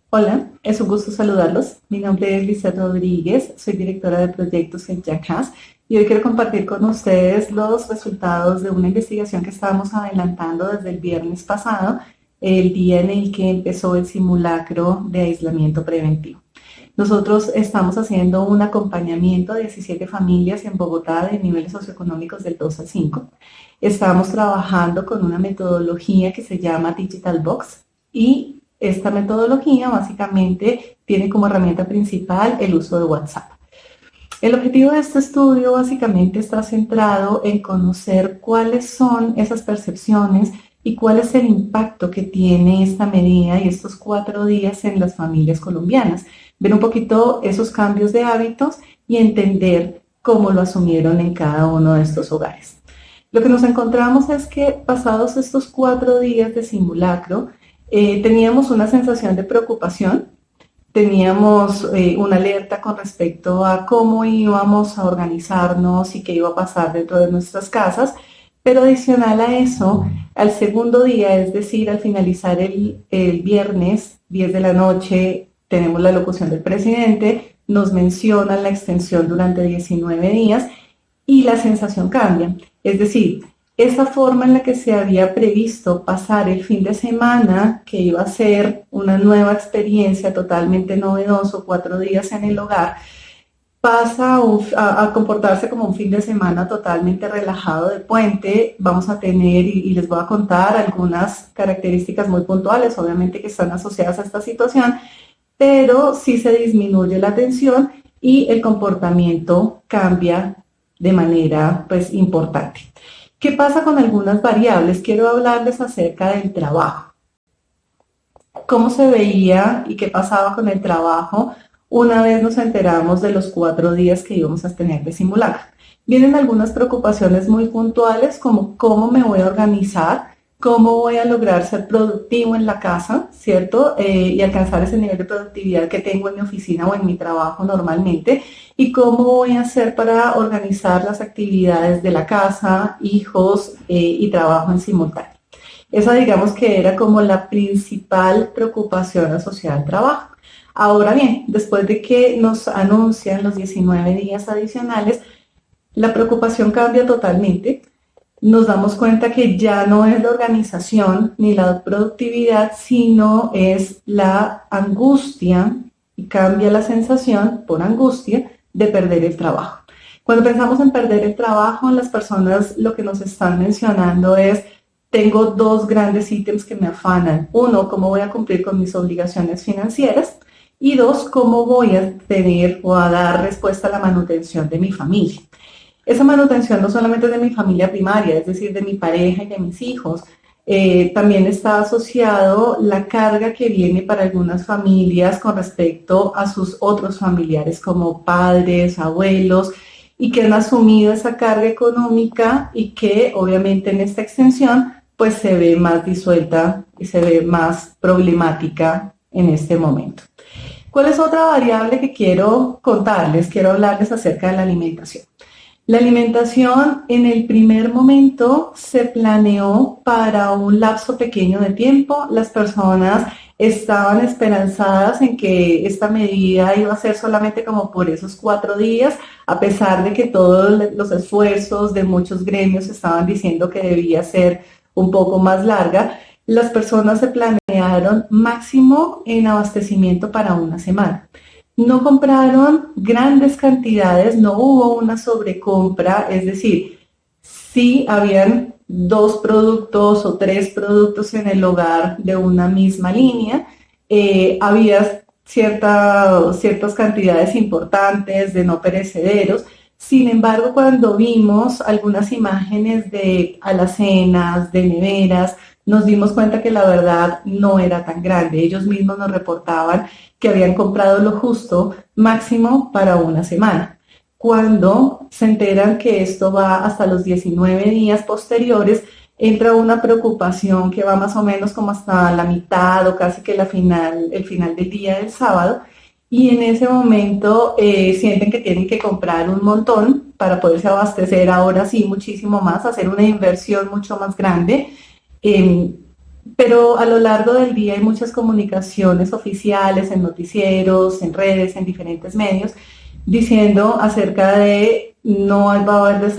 Hola, es un gusto saludarlos. Mi nombre es Lisa Rodríguez, soy directora de proyectos en Jackass y hoy quiero compartir con ustedes los resultados de una investigación que estábamos adelantando desde el viernes pasado, el día en el que empezó el simulacro de aislamiento preventivo. Nosotros estamos haciendo un acompañamiento de 17 familias en Bogotá de niveles socioeconómicos del 2 al 5. Estamos trabajando con una metodología que se llama Digital Box y esta metodología básicamente tiene como herramienta principal el uso de WhatsApp. El objetivo de este estudio básicamente está centrado en conocer cuáles son esas percepciones y cuál es el impacto que tiene esta medida y estos 4 días en las familias colombianas. Ver un poquito esos cambios de hábitos y entender cómo lo asumieron en cada uno de estos hogares. Lo que nos encontramos es que pasados estos 4 días de simulacro, teníamos una sensación de preocupación, teníamos una alerta con respecto a cómo íbamos a organizarnos y qué iba a pasar dentro de nuestras casas, pero adicional a eso, al segundo día, es decir, al finalizar el viernes 10 de la noche, tenemos la locución del presidente, nos mencionan la extensión durante 19 días y la sensación cambia. Es decir, esa forma en la que se había previsto pasar el fin de semana, que iba a ser una nueva experiencia totalmente novedoso, 4 días en el hogar, pasa a comportarse como un fin de semana totalmente relajado de puente. Vamos a tener, y les voy a contar algunas características muy puntuales, obviamente que están asociadas a esta situación, pero sí se disminuye la tensión y el comportamiento cambia de manera pues importante. ¿Qué pasa con algunas variables? Quiero hablarles acerca del trabajo. ¿Cómo se veía y qué pasaba con el trabajo una vez nos enteramos de los 4 días que íbamos a tener de simulacro? Vienen algunas preocupaciones muy puntuales como cómo me voy a organizar, cómo voy a lograr ser productivo en la casa, ¿cierto? Y alcanzar ese nivel de productividad que tengo en mi oficina o en mi trabajo normalmente. Y cómo voy a hacer para organizar las actividades de la casa, hijos y trabajo en simultáneo. Esa digamos que era como la principal preocupación asociada al trabajo. Ahora bien, después de que nos anuncian los 19 días adicionales, la preocupación cambia totalmente. Nos damos cuenta que ya no es la organización ni la productividad, sino es la angustia, y cambia la sensación por angustia de perder el trabajo. Cuando pensamos en perder el trabajo, las personas lo que nos están mencionando es: tengo dos grandes ítems que me afanan. Uno, cómo voy a cumplir con mis obligaciones financieras. Y dos, cómo voy a tener o a dar respuesta a la manutención de mi familia. Esa manutención no solamente es de mi familia primaria, es decir, de mi pareja y de mis hijos. También está asociado la carga que viene para algunas familias con respecto a sus otros familiares como padres, abuelos, y que han asumido esa carga económica y que obviamente en esta extensión pues se ve más disuelta y se ve más problemática en este momento. ¿Cuál es otra variable que quiero contarles? Quiero hablarles acerca de la alimentación. La alimentación en el primer momento se planeó para un lapso pequeño de tiempo. Las personas estaban esperanzadas en que esta medida iba a ser solamente como por esos 4 días, a pesar de que todos los esfuerzos de muchos gremios estaban diciendo que debía ser un poco más larga. Las personas se planearon máximo en abastecimiento para una semana. No compraron grandes cantidades, no hubo una sobrecompra, es decir, sí habían 2 productos o 3 productos en el hogar de una misma línea, había ciertas cantidades importantes de no perecederos. Sin embargo, cuando vimos algunas imágenes de alacenas, de neveras, nos dimos cuenta que la verdad no era tan grande. Ellos mismos nos reportaban que habían comprado lo justo, máximo para una semana. Cuando se enteran que esto va hasta los 19 días posteriores, entra una preocupación que va más o menos como hasta la mitad o casi que el final del día del sábado, y en ese momento sienten que tienen que comprar un montón para poderse abastecer ahora sí muchísimo más, hacer una inversión mucho más grande. pero a lo largo del día hay muchas comunicaciones oficiales en noticieros, en redes, en diferentes medios, diciendo acerca de no va a haber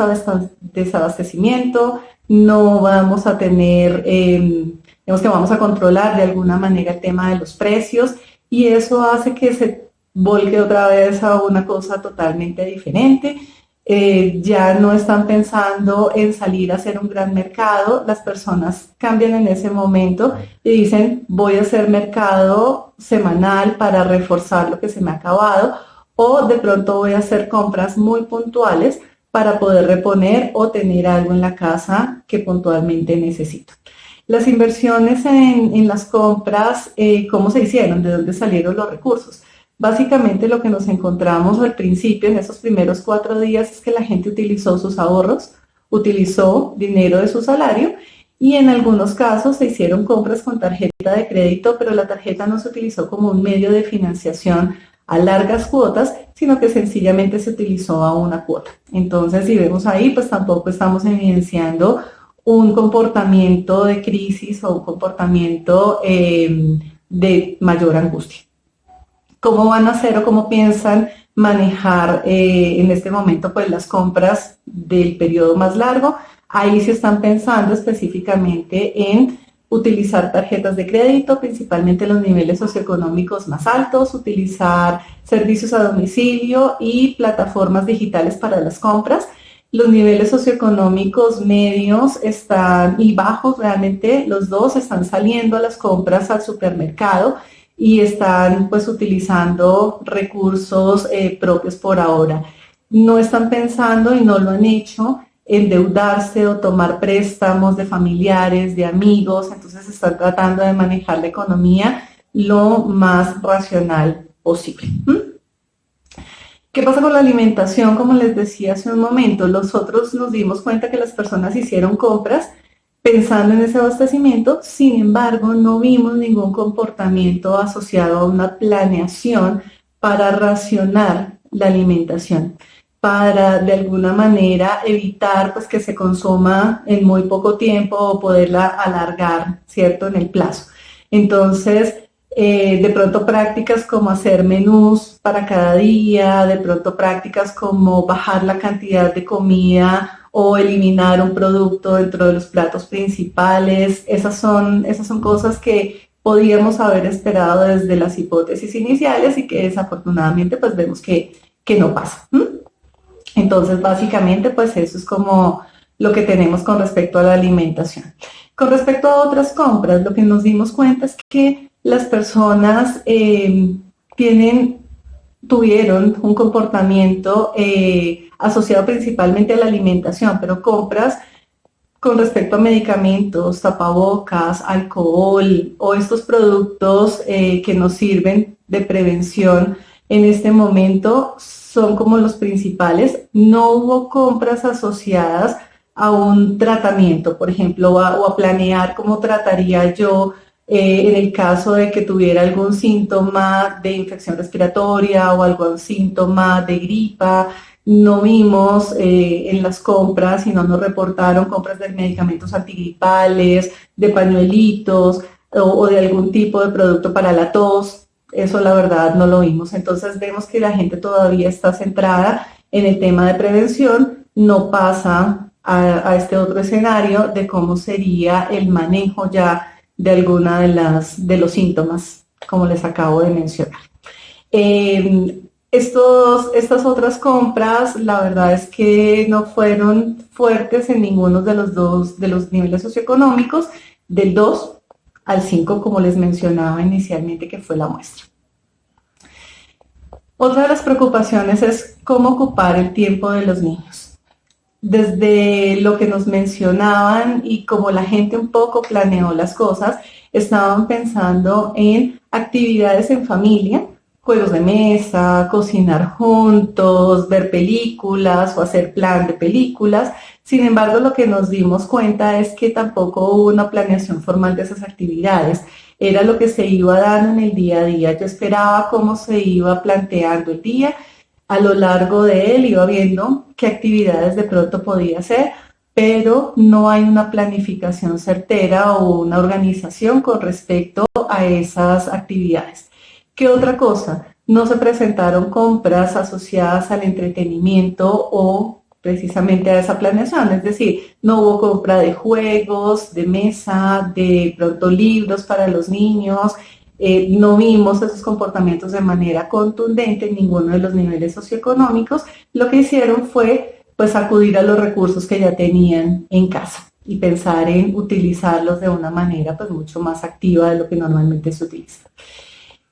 desabastecimiento, no vamos a tener, digamos que vamos a controlar de alguna manera el tema de los precios y eso hace que se volque otra vez a una cosa totalmente diferente. Ya no están pensando en salir a hacer un gran mercado, las personas cambian en ese momento y dicen voy a hacer mercado semanal para reforzar lo que se me ha acabado o de pronto voy a hacer compras muy puntuales para poder reponer o tener algo en la casa que puntualmente necesito. Las inversiones en las compras, ¿cómo se hicieron? ¿De dónde salieron los recursos? Básicamente lo que nos encontramos al principio, en esos primeros 4 días, es que la gente utilizó sus ahorros, utilizó dinero de su salario y en algunos casos se hicieron compras con tarjeta de crédito, pero la tarjeta no se utilizó como un medio de financiación a largas cuotas, sino que sencillamente se utilizó a una cuota. Entonces, si vemos ahí, pues tampoco estamos evidenciando un comportamiento de crisis o un comportamiento de mayor angustia. ¿Cómo van a hacer o cómo piensan manejar en este momento pues las compras del periodo más largo? Ahí se están pensando específicamente en utilizar tarjetas de crédito, principalmente los niveles socioeconómicos más altos, utilizar servicios a domicilio y plataformas digitales para las compras. Los niveles socioeconómicos medios están y bajos, realmente los dos están saliendo a las compras al supermercado y están pues utilizando recursos propios por ahora. No están pensando y no lo han hecho endeudarse o tomar préstamos de familiares, de amigos, entonces están tratando de manejar la economía lo más racional posible. ¿Qué pasa con la alimentación? Como les decía hace un momento, nosotros nos dimos cuenta que las personas hicieron compras pensando en ese abastecimiento, sin embargo, no vimos ningún comportamiento asociado a una planeación para racionar la alimentación, para de alguna manera evitar pues, que se consuma en muy poco tiempo o poderla alargar, ¿cierto?, en el plazo. Entonces, de pronto prácticas como hacer menús para cada día, de pronto prácticas como bajar la cantidad de comida o eliminar un producto dentro de los platos principales. Esas son cosas que podíamos haber esperado desde las hipótesis iniciales y que desafortunadamente pues vemos que no pasa. Entonces básicamente pues eso es como lo que tenemos con respecto a la alimentación. Con respecto a otras compras, lo que nos dimos cuenta es que las personas tuvieron un comportamiento asociado principalmente a la alimentación, pero compras con respecto a medicamentos, tapabocas, alcohol o estos productos que nos sirven de prevención en este momento son como los principales. No hubo compras asociadas a un tratamiento, por ejemplo, o a planear cómo trataría yo en el caso de que tuviera algún síntoma de infección respiratoria o algún síntoma de gripa. No vimos en las compras y no nos reportaron compras de medicamentos antigripales, de pañuelitos o de algún tipo de producto para la tos. Eso la verdad no lo vimos. Entonces vemos que la gente todavía está centrada en el tema de prevención, no pasa a este otro escenario de cómo sería el manejo ya de alguna de los síntomas, como les acabo de mencionar. Estas otras compras, la verdad es que no fueron fuertes en ninguno de los niveles socioeconómicos, del 2 al 5, como les mencionaba inicialmente, que fue la muestra. Otra de las preocupaciones es cómo ocupar el tiempo de los niños. Desde lo que nos mencionaban y como la gente un poco planeó las cosas, estaban pensando en actividades en familia, juegos de mesa, cocinar juntos, ver películas o hacer plan de películas. Sin embargo, lo que nos dimos cuenta es que tampoco hubo una planeación formal de esas actividades. Era lo que se iba dando en el día a día. Yo esperaba cómo se iba planteando el día. A lo largo de él iba viendo qué actividades de pronto podía hacer, pero no hay una planificación certera o una organización con respecto a esas actividades. ¿Qué otra cosa? No se presentaron compras asociadas al entretenimiento o precisamente a esa planeación, es decir, no hubo compra de juegos, de mesa, de pronto libros para los niños, no vimos esos comportamientos de manera contundente en ninguno de los niveles socioeconómicos. Lo que hicieron fue pues acudir a los recursos que ya tenían en casa y pensar en utilizarlos de una manera pues mucho más activa de lo que normalmente se utiliza.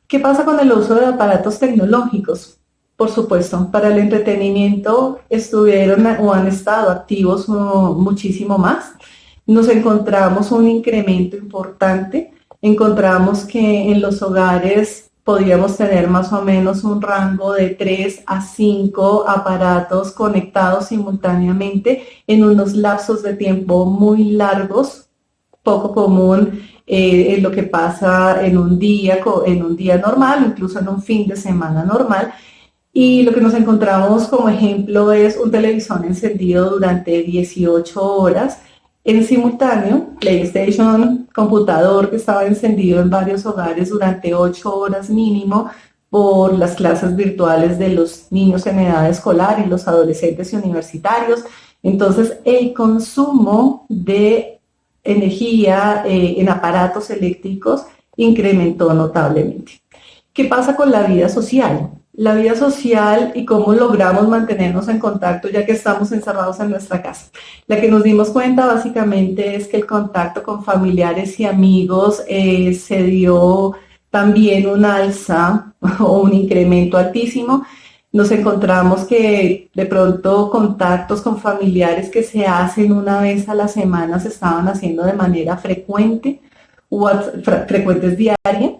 ¿Qué pasa con el uso de aparatos tecnológicos? Por supuesto, para el entretenimiento estuvieron o han estado activos muchísimo más. Nos encontramos un incremento importante. Encontramos que en los hogares podíamos tener más o menos un rango de 3 a 5 aparatos conectados simultáneamente en unos lapsos de tiempo muy largos, poco común en lo que pasa en un día normal, incluso en un fin de semana normal. Y lo que nos encontramos como ejemplo es un televisor encendido durante 18 horas en simultáneo, PlayStation, computador que estaba encendido en varios hogares durante 8 horas mínimo por las clases virtuales de los niños en edad escolar y los adolescentes y universitarios. Entonces, el consumo de energía en aparatos eléctricos incrementó notablemente. ¿Qué pasa con la vida social? La vida social y cómo logramos mantenernos en contacto ya que estamos encerrados en nuestra casa. La que nos dimos cuenta básicamente es que el contacto con familiares y amigos se dio también un alza o un incremento altísimo. Nos encontramos que de pronto contactos con familiares que se hacen una vez a la semana se estaban haciendo de manera frecuente, frecuentes diarias.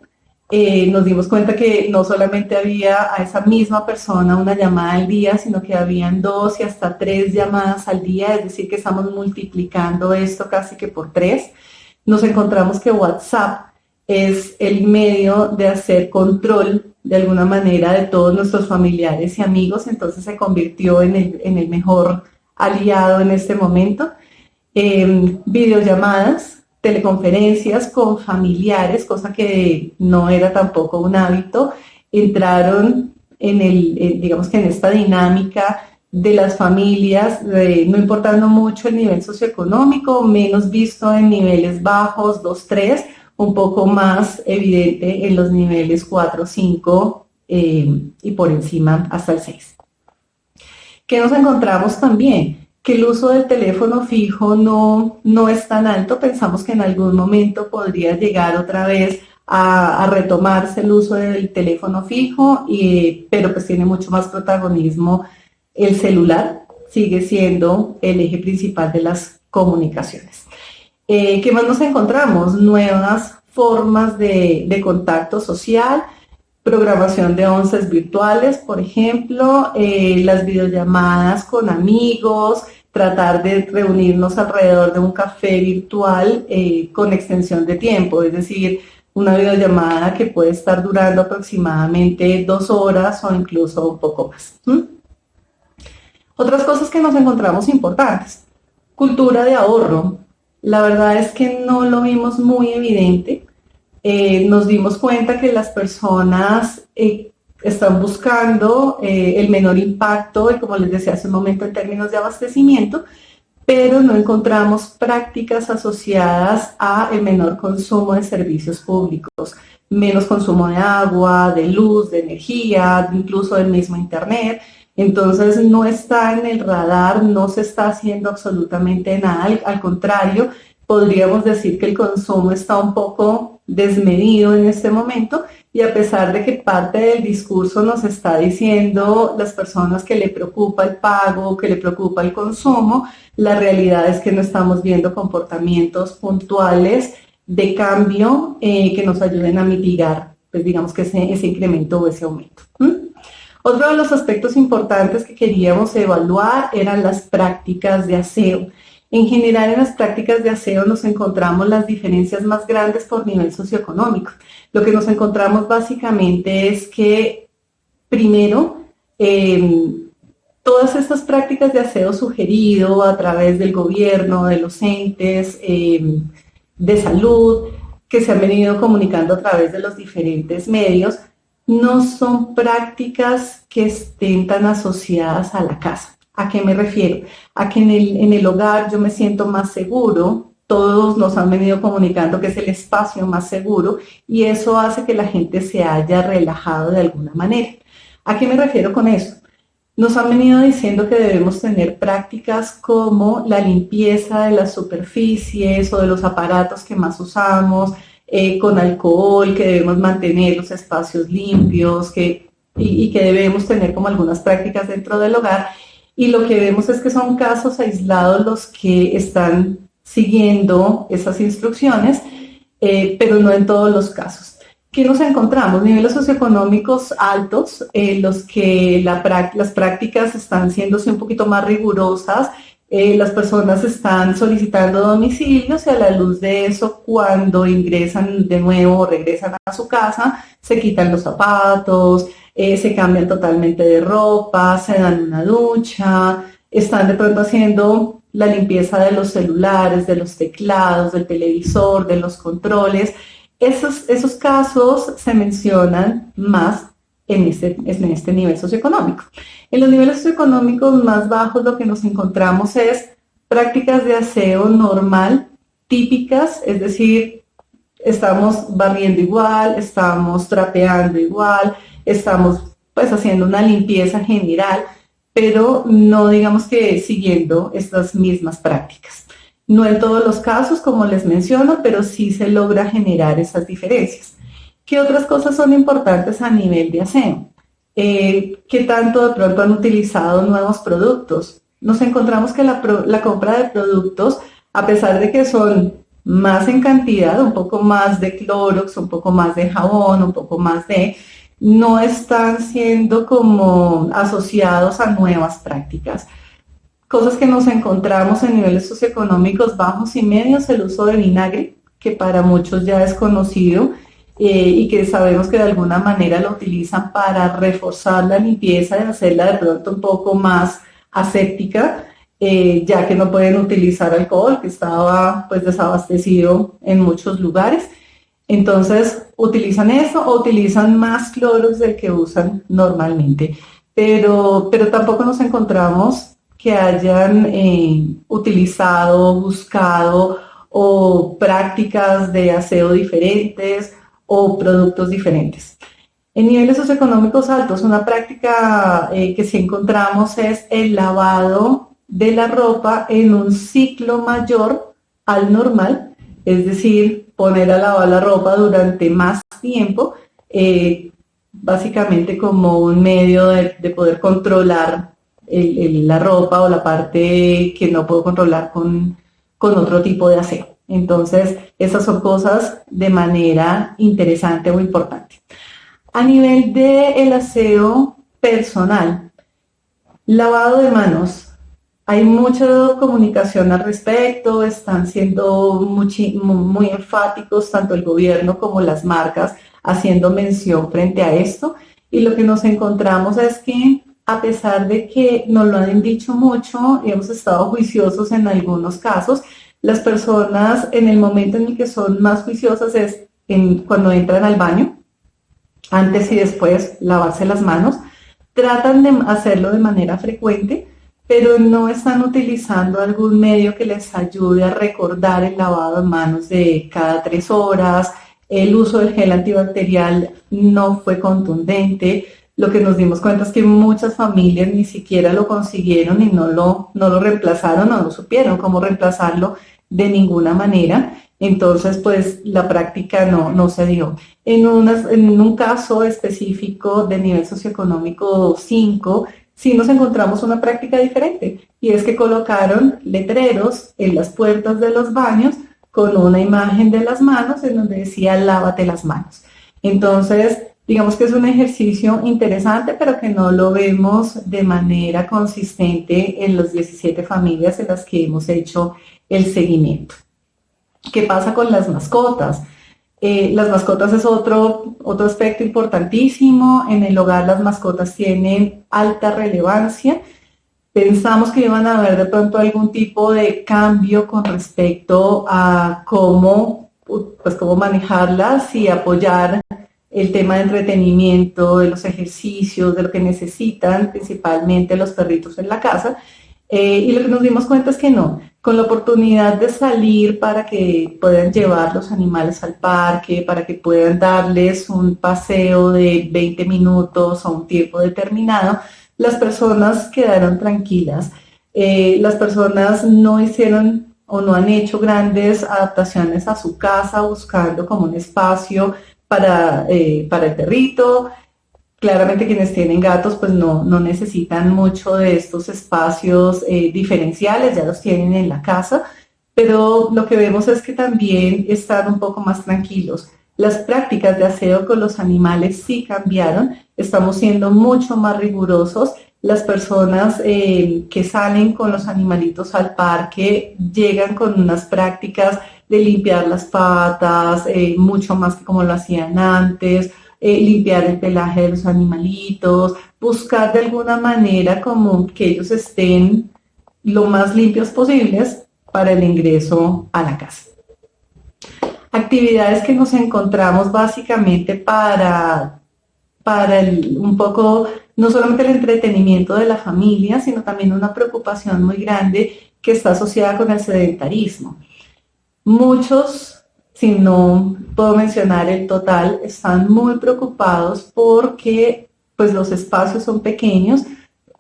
Nos dimos cuenta que no solamente había a esa misma persona una llamada al día, sino que habían 2 y hasta 3 llamadas al día, es decir, que estamos multiplicando esto casi que por 3. Nos encontramos que WhatsApp es el medio de hacer control de alguna manera de todos nuestros familiares y amigos, entonces se convirtió en el mejor aliado en este momento. Videollamadas, teleconferencias con familiares, cosa que no era tampoco un hábito, entraron digamos que en esta dinámica de las familias, no importando mucho el nivel socioeconómico, menos visto en niveles bajos, 2, 3, un poco más evidente en los niveles 4, 5 y por encima hasta el 6. ¿Qué nos encontramos también? Que el uso del teléfono fijo no es tan alto. Pensamos que en algún momento podría llegar otra vez a retomarse el uso del teléfono fijo, pero pues tiene mucho más protagonismo el celular, sigue siendo el eje principal de las comunicaciones. ¿Qué más nos encontramos? Nuevas formas de contacto social, programación de onces virtuales, por ejemplo, las videollamadas con amigos, tratar de reunirnos alrededor de un café virtual con extensión de tiempo, es decir, una videollamada que puede estar durando aproximadamente 2 horas o incluso un poco más. Otras cosas que nos encontramos importantes. Cultura de ahorro. La verdad es que no lo vimos muy evidente. Nos dimos cuenta que las personas están buscando el menor impacto, y como les decía hace un momento, en términos de abastecimiento, pero no encontramos prácticas asociadas a el menor consumo de servicios públicos, menos consumo de agua, de luz, de energía, incluso del mismo internet. Entonces no está en el radar, no se está haciendo absolutamente nada, al contrario, podríamos decir que el consumo está un poco desmedido en este momento, y a pesar de que parte del discurso nos está diciendo las personas que le preocupa el pago, que le preocupa el consumo, la realidad es que no estamos viendo comportamientos puntuales de cambio que nos ayuden a mitigar, pues digamos que ese incremento o ese aumento. Otro de los aspectos importantes que queríamos evaluar eran las prácticas de aseo. En general, en las prácticas de aseo nos encontramos las diferencias más grandes por nivel socioeconómico. Lo que nos encontramos básicamente es que, primero, Todas estas prácticas de aseo sugerido a través del gobierno, de los entes de salud, que se han venido comunicando a través de los diferentes medios, no son prácticas que estén tan asociadas a la casa. ¿A qué me refiero? A que en el hogar yo me siento más seguro, todos nos han venido comunicando que es el espacio más seguro y eso hace que la gente se haya relajado de alguna manera. ¿A qué me refiero con eso? Nos han venido diciendo que debemos tener prácticas como la limpieza de las superficies o de los aparatos que más usamos, con alcohol, que debemos mantener los espacios limpios, y que debemos tener como algunas prácticas dentro del hogar. Y lo que vemos es que son casos aislados los que están siguiendo esas instrucciones, pero no en todos los casos. ¿Qué nos encontramos? Niveles socioeconómicos altos, los que las prácticas están siéndose un poquito más rigurosas, las personas están solicitando domicilios y a la luz de eso, cuando ingresan de nuevo o regresan a su casa, se quitan los zapatos, se cambian totalmente de ropa, se dan una ducha, están de pronto haciendo la limpieza de los celulares, de los teclados, del televisor, de los controles. Esos casos se mencionan más en este nivel socioeconómico. En los niveles socioeconómicos más bajos lo que nos encontramos es prácticas de aseo normal, típicas, es decir, estamos barriendo igual, estamos trapeando igual, estamos pues haciendo una limpieza general, pero no digamos que siguiendo estas mismas prácticas. No en todos los casos, como les menciono, pero sí se logra generar esas diferencias. ¿Qué otras cosas son importantes a nivel de aseo? ¿Qué tanto de pronto han utilizado nuevos productos? Nos encontramos que la compra de productos, a pesar de que son más en cantidad, un poco más de Clorox, un poco más de jabón, un poco más no están siendo como asociados a nuevas prácticas. Cosas que nos encontramos en niveles socioeconómicos bajos y medios, el uso de vinagre, que para muchos ya es conocido y que sabemos que de alguna manera lo utilizan para reforzar la limpieza y hacerla de pronto un poco más aséptica, ya que no pueden utilizar alcohol, que estaba pues desabastecido en muchos lugares. Entonces utilizan eso o utilizan más cloros del que usan normalmente, pero tampoco nos encontramos que hayan utilizado, buscado o prácticas de aseo diferentes o productos diferentes. En niveles socioeconómicos altos, una práctica que sí encontramos es el lavado de la ropa en un ciclo mayor al normal, es decir, poner a lavar la ropa durante más tiempo, básicamente como un medio de poder controlar la ropa o la parte que no puedo controlar con otro tipo de aseo. Entonces, esas son cosas de manera interesante o importante. A nivel del aseo personal, lavado de manos, hay mucha comunicación al respecto, están siendo muy enfáticos tanto el gobierno como las marcas haciendo mención frente a esto, y lo que nos encontramos es que a pesar de que nos lo han dicho mucho y hemos estado juiciosos en algunos casos, las personas en el momento en el que son más juiciosas es cuando entran al baño, antes y después lavarse las manos, tratan de hacerlo de manera frecuente, pero no están utilizando algún medio que les ayude a recordar el lavado de manos de cada 3 horas, el uso del gel antibacterial no fue contundente. Lo que nos dimos cuenta es que muchas familias ni siquiera lo consiguieron y no lo reemplazaron o no supieron cómo reemplazarlo de ninguna manera. Entonces, pues la práctica no se dio. En un caso específico de nivel socioeconómico 5, sí nos encontramos una práctica diferente y es que colocaron letreros en las puertas de los baños con una imagen de las manos en donde decía lávate las manos. Entonces, digamos que es un ejercicio interesante, pero que no lo vemos de manera consistente en las 17 familias en las que hemos hecho el seguimiento. ¿Qué pasa con las mascotas? Las mascotas es otro aspecto importantísimo. En el hogar las mascotas tienen alta relevancia. Pensamos que iban a haber de pronto algún tipo de cambio con respecto a cómo, pues, cómo manejarlas y apoyar el tema de entretenimiento, de los ejercicios, de lo que necesitan principalmente los perritos en la casa. Y lo que nos dimos cuenta es que no, con la oportunidad de salir para que puedan llevar los animales al parque, para que puedan darles un paseo de 20 minutos o un tiempo determinado, las personas quedaron tranquilas. Las personas no hicieron o no han hecho grandes adaptaciones a su casa buscando como un espacio para el perrito. Claramente quienes tienen gatos pues no necesitan mucho de estos espacios diferenciales, ya los tienen en la casa, pero lo que vemos es que también están un poco más tranquilos. Las prácticas de aseo con los animales sí cambiaron, estamos siendo mucho más rigurosos. Las personas que salen con los animalitos al parque llegan con unas prácticas de limpiar las patas, mucho más que como lo hacían antes, limpiar el pelaje de los animalitos, buscar de alguna manera como que ellos estén lo más limpios posibles para el ingreso a la casa. Actividades que nos encontramos básicamente para un poco, no solamente el entretenimiento de la familia, sino también una preocupación muy grande que está asociada con el sedentarismo. Muchos, si no puedo mencionar el total, están muy preocupados porque pues, los espacios son pequeños,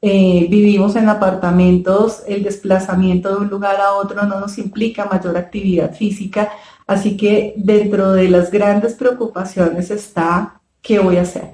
vivimos en apartamentos, el desplazamiento de un lugar a otro no nos implica mayor actividad física, así que dentro de las grandes preocupaciones está ¿qué voy a hacer?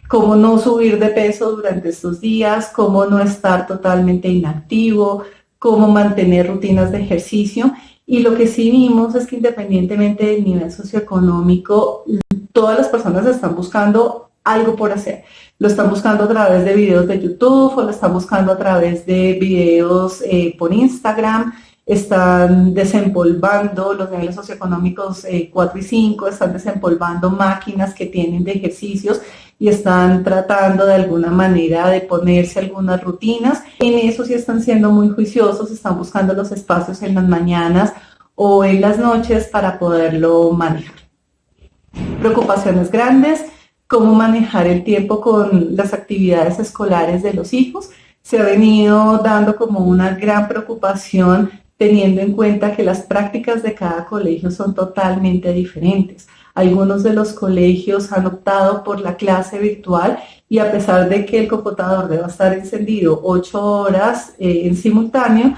Cómo no subir de peso durante estos días, cómo no estar totalmente inactivo, cómo mantener rutinas de ejercicio. Y lo que sí vimos es que independientemente del nivel socioeconómico, todas las personas están buscando algo por hacer. Lo están buscando a través de videos de YouTube o lo están buscando a través de videos por Instagram. Están desempolvando los niveles socioeconómicos 4 y 5, están desempolvando máquinas que tienen de ejercicios y están tratando de alguna manera de ponerse algunas rutinas. En eso sí están siendo muy juiciosos, están buscando los espacios en las mañanas o en las noches para poderlo manejar. Preocupaciones grandes, cómo manejar el tiempo con las actividades escolares de los hijos. Se ha venido dando como una gran preocupación teniendo en cuenta que las prácticas de cada colegio son totalmente diferentes. Algunos de los colegios han optado por la clase virtual y a pesar de que el computador deba estar encendido 8 horas en simultáneo,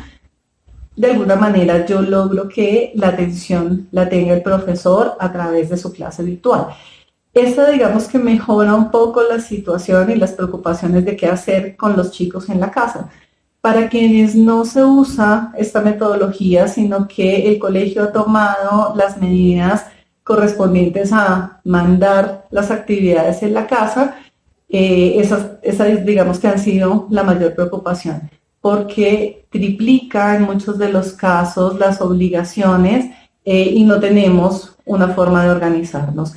de alguna manera yo logro que la atención la tenga el profesor a través de su clase virtual. Esto digamos que mejora un poco la situación y las preocupaciones de qué hacer con los chicos en la casa. Para quienes no se usa esta metodología, sino que el colegio ha tomado las medidas correspondientes a mandar las actividades en la casa, esas digamos que han sido la mayor preocupación, porque triplica en muchos de los casos las obligaciones y no tenemos una forma de organizarnos.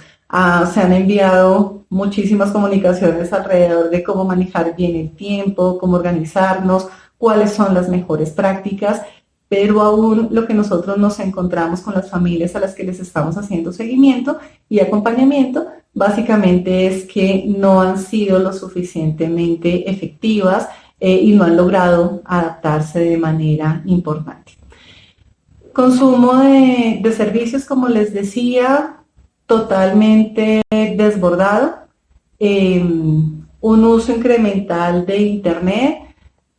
Se han enviado muchísimas comunicaciones alrededor de cómo manejar bien el tiempo, cómo organizarnos, cuáles son las mejores prácticas, pero aún lo que nosotros nos encontramos con las familias a las que les estamos haciendo seguimiento y acompañamiento, básicamente es que no han sido lo suficientemente efectivas y no han logrado adaptarse de manera importante. Consumo de servicios, como les decía, totalmente desbordado, un uso incremental de Internet,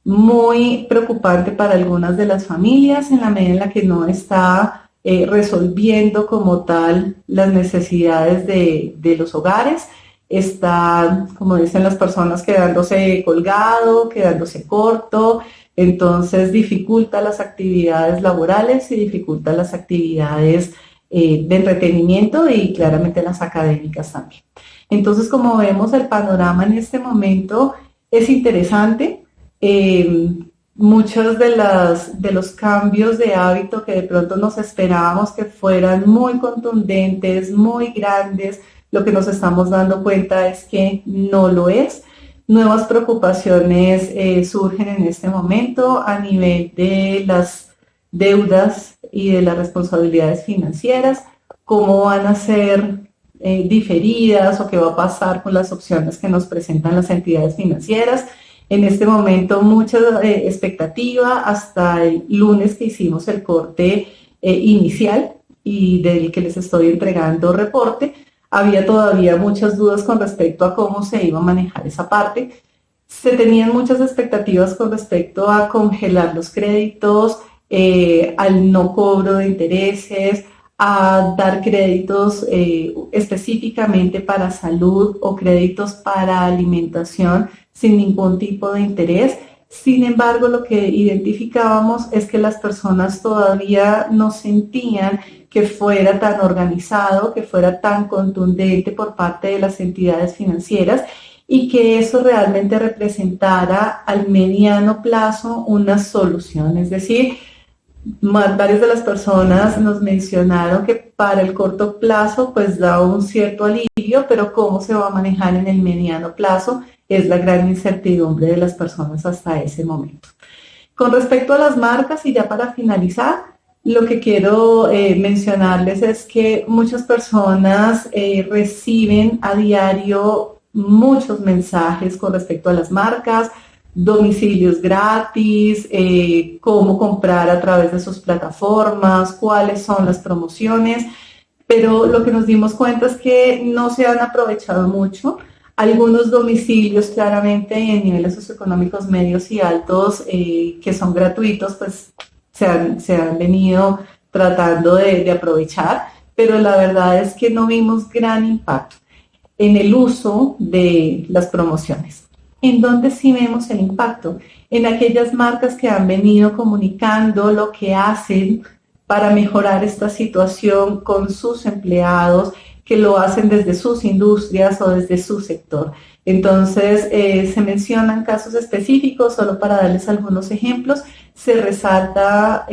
muy preocupante para algunas de las familias en la medida en la que no está resolviendo como tal las necesidades de los hogares. Está, como dicen las personas, quedándose colgado, quedándose corto, entonces dificulta las actividades laborales y dificulta las actividades de entretenimiento y claramente las académicas también. Entonces, como vemos, el panorama en este momento es interesante. Muchos de los cambios de hábito que de pronto nos esperábamos que fueran muy contundentes, muy grandes, lo que nos estamos dando cuenta es que no lo es. Nuevas preocupaciones surgen en este momento a nivel de las deudas y de las responsabilidades financieras, cómo van a ser diferidas o qué va a pasar con las opciones que nos presentan las entidades financieras. En este momento mucha expectativa hasta el lunes que hicimos el corte inicial y del que les estoy entregando reporte. Había todavía muchas dudas con respecto a cómo se iba a manejar esa parte. Se tenían muchas expectativas con respecto a congelar los créditos, al no cobro de intereses, a dar créditos específicamente para salud o créditos para alimentación sin ningún tipo de interés. Sin embargo, lo que identificábamos es que las personas todavía no sentían que fuera tan organizado, que fuera tan contundente por parte de las entidades financieras y que eso realmente representara al mediano plazo una solución. Es decir, varias de las personas nos mencionaron que para el corto plazo pues da un cierto alivio, pero cómo se va a manejar en el mediano plazo es la gran incertidumbre de las personas hasta ese momento. Con respecto a las marcas, y ya para finalizar, lo que quiero mencionarles es que muchas personas reciben a diario muchos mensajes con respecto a las marcas, domicilios gratis, cómo comprar a través de sus plataformas, cuáles son las promociones, pero lo que nos dimos cuenta es que no se han aprovechado mucho. Algunos domicilios claramente en niveles socioeconómicos medios y altos que son gratuitos, pues se han venido tratando de aprovechar, pero la verdad es que no vimos gran impacto en el uso de las promociones. ¿En dónde sí vemos el impacto? En aquellas marcas que han venido comunicando lo que hacen para mejorar esta situación con sus empleados, que lo hacen desde sus industrias o desde su sector. Entonces, se mencionan casos específicos, solo para darles algunos ejemplos. Se resalta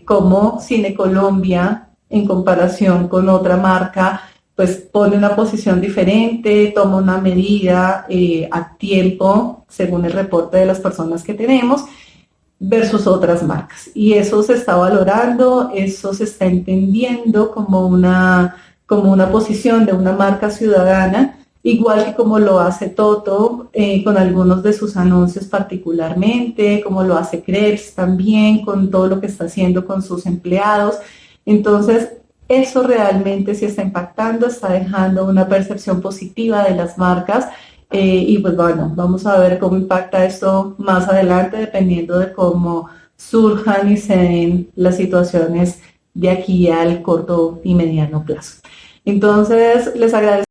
cómo Cine Colombia, en comparación con otra marca, pues pone una posición diferente, toma una medida a tiempo, según el reporte de las personas que tenemos, versus otras marcas. Y eso se está valorando, eso se está entendiendo como una posición de una marca ciudadana, igual que como lo hace Toto con algunos de sus anuncios particularmente, como lo hace Krebs también con todo lo que está haciendo con sus empleados. Entonces, eso realmente sí está impactando, está dejando una percepción positiva de las marcas y pues bueno, vamos a ver cómo impacta esto más adelante dependiendo de cómo surjan y se den las situaciones de aquí al corto y mediano plazo. Entonces, les agradezco